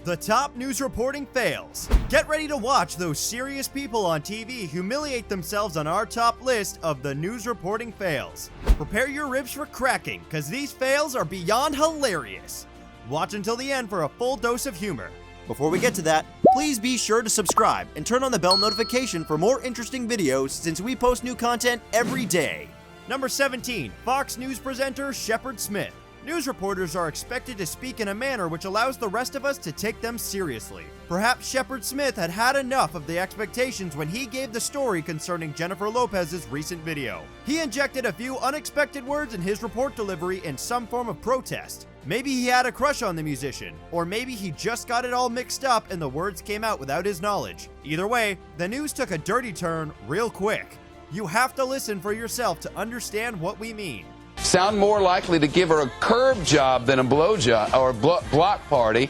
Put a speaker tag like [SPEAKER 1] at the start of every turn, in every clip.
[SPEAKER 1] The top news reporting fails. Get ready to watch those serious people on TV humiliate themselves on our top list of the news reporting fails. Prepare your ribs for cracking, because these fails are beyond hilarious. Watch until the end for a full dose of humor. Before we get to that, please be sure to subscribe and turn on the bell notification for more interesting videos since we post new content every day. Number 17, Fox News presenter Shephard Smith. News reporters are expected to speak in a manner which allows the rest of us to take them seriously. Perhaps Shephard Smith had had enough of the expectations when he gave the story concerning Jennifer Lopez's recent video. He injected a few unexpected words in his report delivery in some form of protest. Maybe he had a crush on the musician, or maybe he just got it all mixed up and the words came out without his knowledge. Either way, the news took a dirty turn real quick. You have to listen for yourself to understand what we mean.
[SPEAKER 2] Sound more likely to give her a curb job than a blow job or a block party.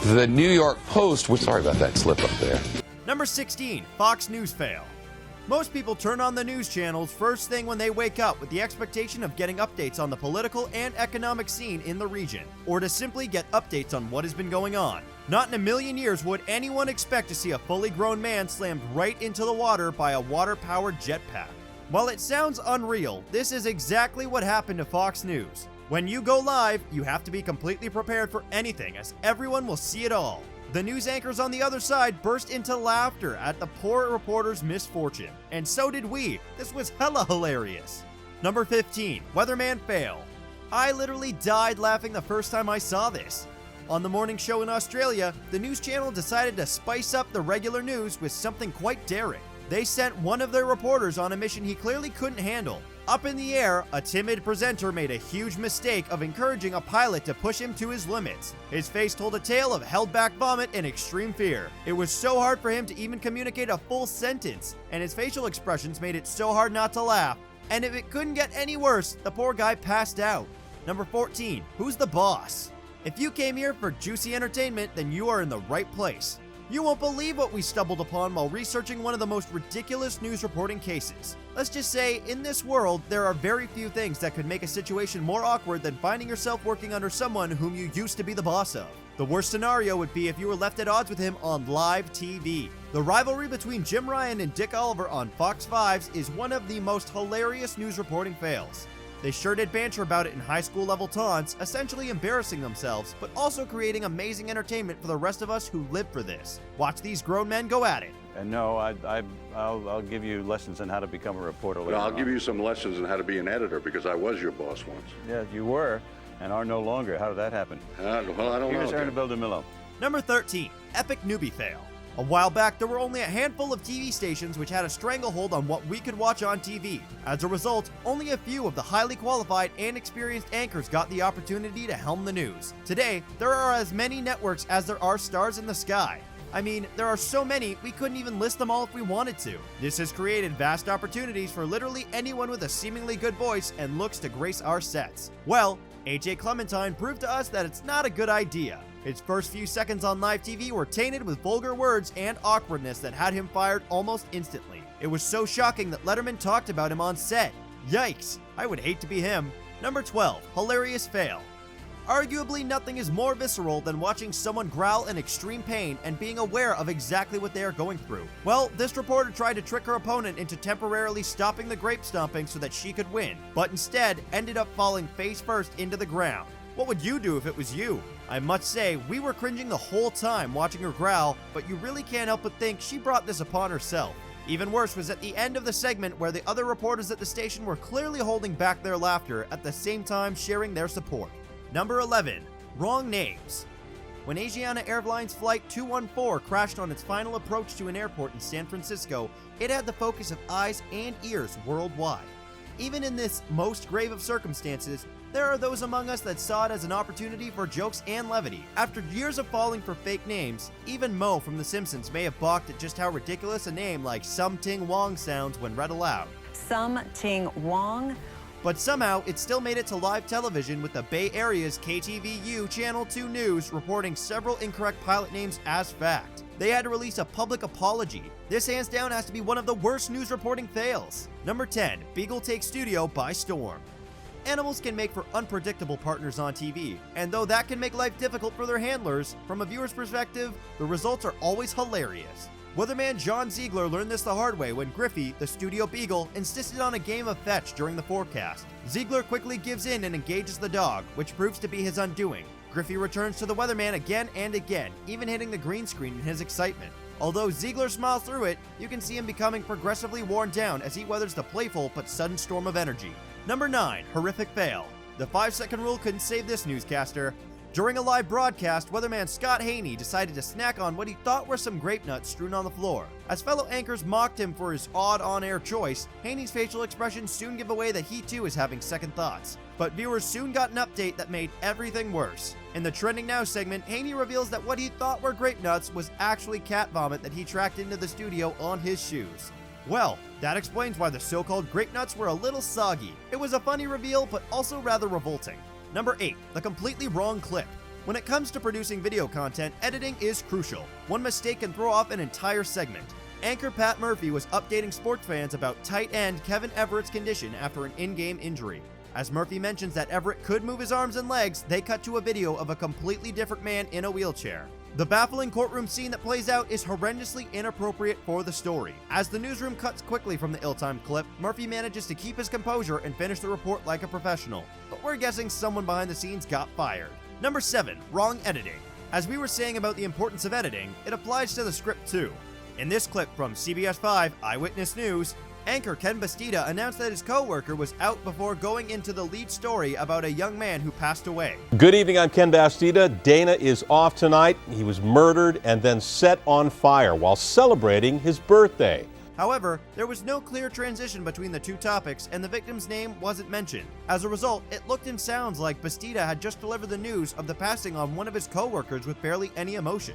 [SPEAKER 2] The New York Post, sorry about that slip up there.
[SPEAKER 1] Number 16, Fox News fail. Most people turn on the news channels first thing when they wake up with the expectation of getting updates on the political and economic scene in the region, or to simply get updates on what has been going on. Not in a million years would anyone expect to see a fully grown man slammed right into the water by a water-powered jetpack. While it sounds unreal, this is exactly what happened to Fox News. When you go live, you have to be completely prepared for anything, as everyone will see it all. The news anchors on the other side burst into laughter at the poor reporter's misfortune, and so did we. This was hella hilarious. Number 15, Weatherman Fail. I literally died laughing the first time I saw this. On the morning show in Australia, the news channel decided to spice up the regular news with something quite daring. They sent one of their reporters on a mission he clearly couldn't handle. Up in the air, a timid presenter made a huge mistake of encouraging a pilot to push him to his limits. His face told a tale of held-back vomit and extreme fear. It was so hard for him to even communicate a full sentence, and his facial expressions made it so hard not to laugh. And if it couldn't get any worse, the poor guy passed out. Number 14, who's the boss? If you came here for juicy entertainment, then you are in the right place. You won't believe what we stumbled upon while researching one of the most ridiculous news reporting cases. Let's just say, in this world, there are very few things that could make a situation more awkward than finding yourself working under someone whom you used to be the boss of. The worst scenario would be if you were left at odds with him on live TV. The rivalry between Jim Ryan and Dick Oliver on Fox 5 is one of the most hilarious news reporting fails. They sure did banter about it in high school level taunts, essentially embarrassing themselves, but also creating amazing entertainment for the rest of us who live for this. Watch these grown men go at it.
[SPEAKER 3] And no, I'll give you lessons on how to become a reporter later
[SPEAKER 4] I'll
[SPEAKER 3] on.
[SPEAKER 4] give you some lessons on how to be an editor, because I was your boss once.
[SPEAKER 3] Yeah, you were, and are no longer. How did that happen?
[SPEAKER 4] Well, I don't
[SPEAKER 3] Here's
[SPEAKER 4] know.
[SPEAKER 3] Aaron Miller.
[SPEAKER 1] Number 13, Epic Newbie Fail. A while back, there were only a handful of TV stations which had a stranglehold on what we could watch on TV. As a result, only a few of the highly qualified and experienced anchors got the opportunity to helm the news. Today, there are as many networks as there are stars in the sky. I mean, there are so many, we couldn't even list them all if we wanted to. This has created vast opportunities for literally anyone with a seemingly good voice and looks to grace our sets. Well, AJ Clementine proved to us that it's not a good idea. His first few seconds on live TV were tainted with vulgar words and awkwardness that had him fired almost instantly. It was so shocking that Letterman talked about him on set. Yikes, I would hate to be him. Number 12, Hilarious Fail. Arguably nothing is more visceral than watching someone growl in extreme pain and being aware of exactly what they are going through. Well, this reporter tried to trick her opponent into temporarily stopping the grape stomping so that she could win, but instead ended up falling face first into the ground. What would you do if it was you? I must say, we were cringing the whole time watching her growl, but you really can't help but think she brought this upon herself. Even worse was at the end of the segment where the other reporters at the station were clearly holding back their laughter at the same time sharing their support. Number 11, Wrong Names. When Asiana Airlines Flight 214 crashed on its final approach to an airport in San Francisco, it had the focus of eyes and ears worldwide. Even in this most grave of circumstances, there are those among us that saw it as an opportunity for jokes and levity. After years of falling for fake names, even Moe from The Simpsons may have balked at just how ridiculous a name like Sum Ting Wong sounds when read aloud.
[SPEAKER 5] Sum Ting Wong?
[SPEAKER 1] But somehow, it still made it to live television with the Bay Area's KTVU Channel 2 News reporting several incorrect pilot names as fact. They had to release a public apology. This hands down has to be one of the worst news reporting fails. Number 10, Beagle takes studio by storm. Animals can make for unpredictable partners on TV, and though that can make life difficult for their handlers, from a viewer's perspective, the results are always hilarious. Weatherman John Ziegler learned this the hard way when Griffey, the studio beagle, insisted on a game of fetch during the forecast. Ziegler quickly gives in and engages the dog, which proves to be his undoing. Griffey returns to the Weatherman again and again, even hitting the green screen in his excitement. Although Ziegler smiles through it, you can see him becoming progressively worn down as he weathers the playful but sudden storm of energy. Number 9. Horrific Fail. The 5-second rule couldn't save this newscaster. During a live broadcast, weatherman Scott Haney decided to snack on what he thought were some grape nuts strewn on the floor. As fellow anchors mocked him for his odd on-air choice, Haney's facial expressions soon give away that he too is having second thoughts. But viewers soon got an update that made everything worse. In the Trending Now segment, Haney reveals that what he thought were grape nuts was actually cat vomit that he tracked into the studio on his shoes. Well, that explains why the so-called grape nuts were a little soggy. It was a funny reveal, but also rather revolting. Number 8. The completely wrong clip. When it comes to producing video content, editing is crucial. One mistake can throw off an entire segment. Anchor Pat Murphy was updating sports fans about tight end Kevin Everett's condition after an in-game injury. As Murphy mentions that Everett could move his arms and legs, they cut to a video of a completely different man in a wheelchair. The baffling courtroom scene that plays out is horrendously inappropriate for the story. As the newsroom cuts quickly from the ill-timed clip, Murphy manages to keep his composure and finish the report like a professional. But we're guessing someone behind the scenes got fired. Number 7. Wrong editing. As we were saying about the importance of editing, it applies to the script too. In this clip from CBS 5 Eyewitness News, anchor Ken Bastida announced that his co-worker was out before going into the lead story about a young man who passed away.
[SPEAKER 6] Good evening, I'm Ken Bastida. Dana is off tonight. He was murdered and then set on fire while celebrating his birthday.
[SPEAKER 1] However, there was no clear transition between the two topics and the victim's name wasn't mentioned. As a result, it looked and sounds like Bastida had just delivered the news of the passing on one of his co-workers with barely any emotion.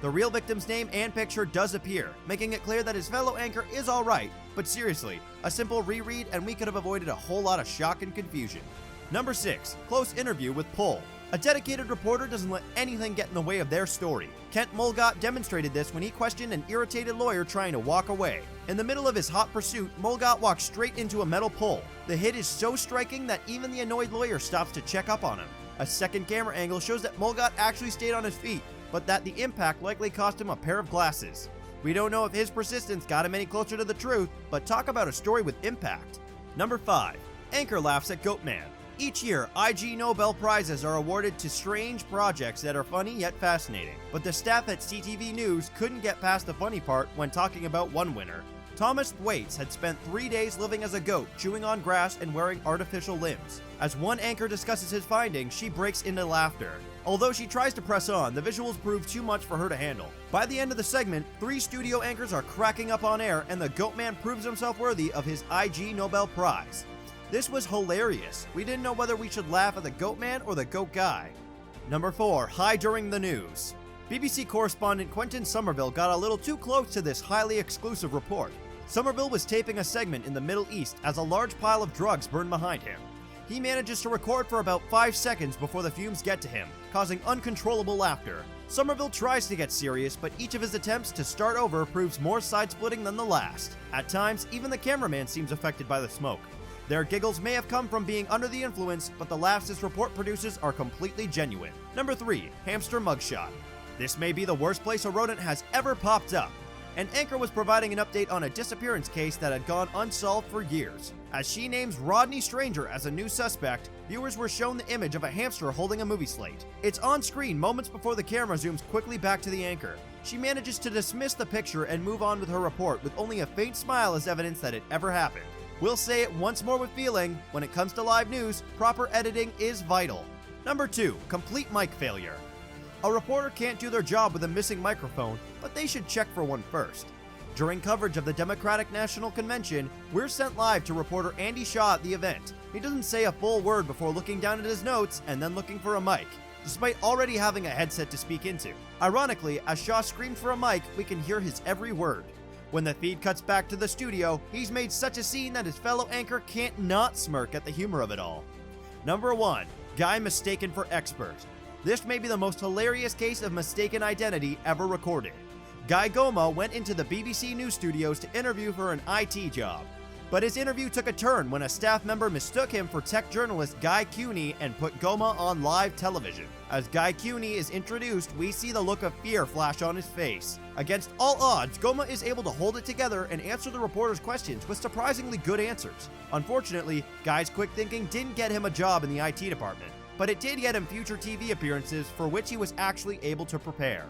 [SPEAKER 1] The real victim's name and picture does appear, making it clear that his fellow anchor is alright, but seriously, a simple reread and we could have avoided a whole lot of shock and confusion. Number 6. Close interview with Pohl. A dedicated reporter doesn't let anything get in the way of their story. Kent Mulgott demonstrated this when he questioned an irritated lawyer trying to walk away. In the middle of his hot pursuit, Mulgott walked straight into a metal pole. The hit is so striking that even the annoyed lawyer stops to check up on him. A second camera angle shows that Mulgott actually stayed on his feet, but that the impact likely cost him a pair of glasses. We don't know if his persistence got him any closer to the truth, but talk about a story with impact. Number 5. Anchor laughs at Goatman. Each year, IG Nobel Prizes are awarded to strange projects that are funny yet fascinating, but the staff at CTV News couldn't get past the funny part when talking about one winner. Thomas Thwaites had spent 3 days living as a goat, chewing on grass and wearing artificial limbs. As one anchor discusses his findings, she breaks into laughter. Although she tries to press on, the visuals prove too much for her to handle. By the end of the segment, 3 studio anchors are cracking up on air and the Goatman proves himself worthy of his IG Nobel Prize. This was hilarious. We didn't know whether we should laugh at the Goatman or the Goat Guy. Number 4. High during the news. BBC correspondent Quentin Somerville got a little too close to this highly exclusive report. Somerville was taping a segment in the Middle East as a large pile of drugs burned behind him. He manages to record for about 5 seconds before the fumes get to him, causing uncontrollable laughter. Somerville tries to get serious, but each of his attempts to start over proves more side-splitting than the last. At times, even the cameraman seems affected by the smoke. Their giggles may have come from being under the influence, but the laughs this report produces are completely genuine. Number 3. Hamster Mugshot. This may be the worst place a rodent has ever popped up. An anchor was providing an update on a disappearance case that had gone unsolved for years. As she names Rodney Stranger as a new suspect, viewers were shown the image of a hamster holding a movie slate. It's on screen moments before the camera zooms quickly back to the anchor. She manages to dismiss the picture and move on with her report with only a faint smile as evidence that it ever happened. We'll say it once more with feeling, when it comes to live news, proper editing is vital. Number 2. Complete mic failure. A reporter can't do their job with a missing microphone, but they should check for one first. During coverage of the Democratic National Convention, we're sent live to reporter Andy Shaw at the event. He doesn't say a full word before looking down at his notes and then looking for a mic, despite already having a headset to speak into. Ironically, as Shaw screams for a mic, we can hear his every word. When the feed cuts back to the studio, he's made such a scene that his fellow anchor can't not smirk at the humor of it all. Number 1. Guy mistaken for expert. This may be the most hilarious case of mistaken identity ever recorded. Guy Goma went into the BBC News studios to interview for an IT job. But his interview took a turn when a staff member mistook him for tech journalist Guy Cuny and put Goma on live television. As Guy Cuny is introduced, we see the look of fear flash on his face. Against all odds, Goma is able to hold it together and answer the reporter's questions with surprisingly good answers. Unfortunately, Guy's quick thinking didn't get him a job in the IT department, but it did get him future TV appearances for which he was actually able to prepare.